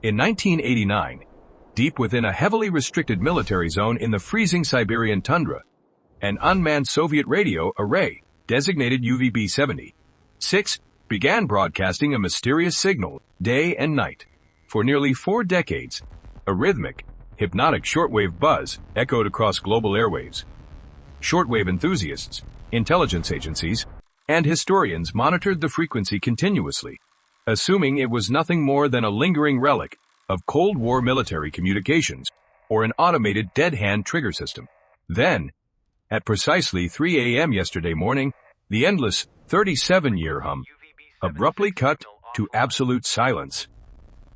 In 1989, deep within a heavily restricted military zone in the freezing Siberian tundra, an unmanned Soviet radio array, designated UVB-70-6, began broadcasting a mysterious signal day and night. For nearly 4 decades, a rhythmic, hypnotic shortwave buzz echoed across global airwaves. Shortwave enthusiasts, intelligence agencies, and historians monitored the frequency continuously, assuming it was nothing more than a lingering relic of Cold War military communications or an automated dead-hand trigger system. Then, at precisely 3 a.m. yesterday morning, the endless 37-year hum abruptly cut to absolute silence.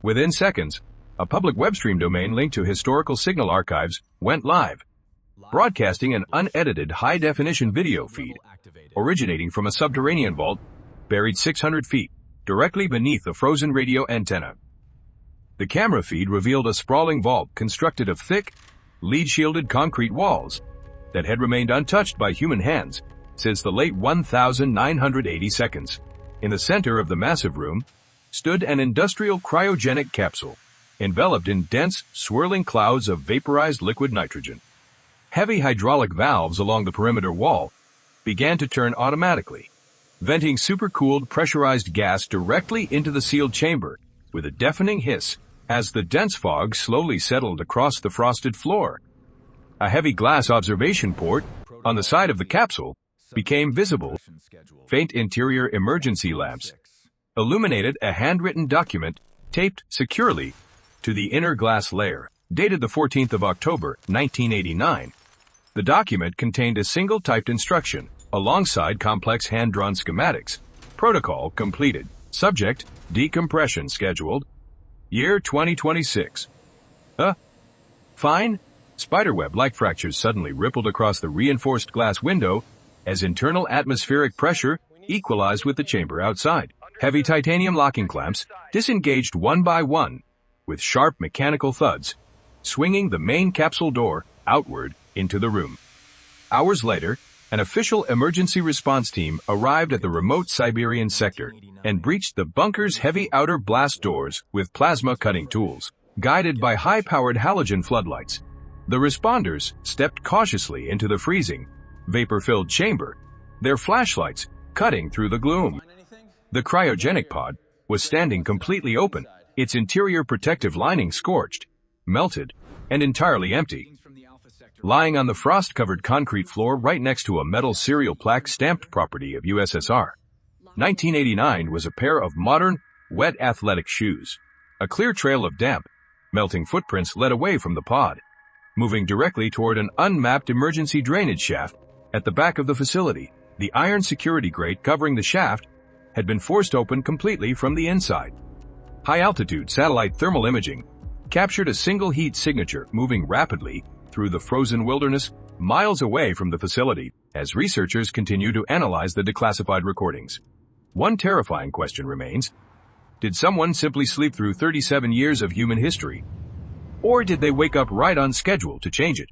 Within seconds, a public webstream domain linked to historical signal archives went live, broadcasting an unedited high-definition video feed originating from a subterranean vault buried 600 feet directly beneath the frozen radio antenna. The camera feed revealed a sprawling vault constructed of thick, lead-shielded concrete walls that had remained untouched by human hands since the late 1980 seconds. In the center of the massive room stood an industrial cryogenic capsule, enveloped in dense, swirling clouds of vaporized liquid nitrogen. Heavy hydraulic valves along the perimeter wall began to turn automatically, venting supercooled pressurized gas directly into the sealed chamber with a deafening hiss as the dense fog slowly settled across the frosted floor. A heavy glass observation port on the side of the capsule became visible. Faint interior emergency lamps illuminated a handwritten document taped securely to the inner glass layer, dated the 14th of October, 1989. The document contained a single typed instruction alongside complex hand-drawn schematics. Protocol completed. Subject, decompression scheduled. Year 2026. Fine? Spiderweb-like fractures suddenly rippled across the reinforced glass window as internal atmospheric pressure equalized with the chamber outside. Heavy titanium locking clamps disengaged one by one, with sharp mechanical thuds, swinging the main capsule door outward into the room. Hours later, an official emergency response team arrived at the remote Siberian sector and breached the bunker's heavy outer blast doors with plasma-cutting tools. Guided by high-powered halogen floodlights, the responders stepped cautiously into the freezing, vapor-filled chamber, their flashlights cutting through the gloom. The cryogenic pod was standing completely open, its interior protective lining scorched, melted, and entirely empty. Lying on the frost-covered concrete floor right next to a metal serial plaque stamped property of USSR. 1989 was a pair of modern, wet athletic shoes. A clear trail of damp, melting footprints led away from the pod, moving directly toward an unmapped emergency drainage shaft at the back of the facility. The iron security grate covering the shaft had been forced open completely from the inside. High-altitude satellite thermal imaging captured a single heat signature moving rapidly through the frozen wilderness miles away from the facility as researchers continue to analyze the declassified recordings. One terrifying question remains: did someone simply sleep through 37 years of human history? Or did they wake up right on schedule to change it?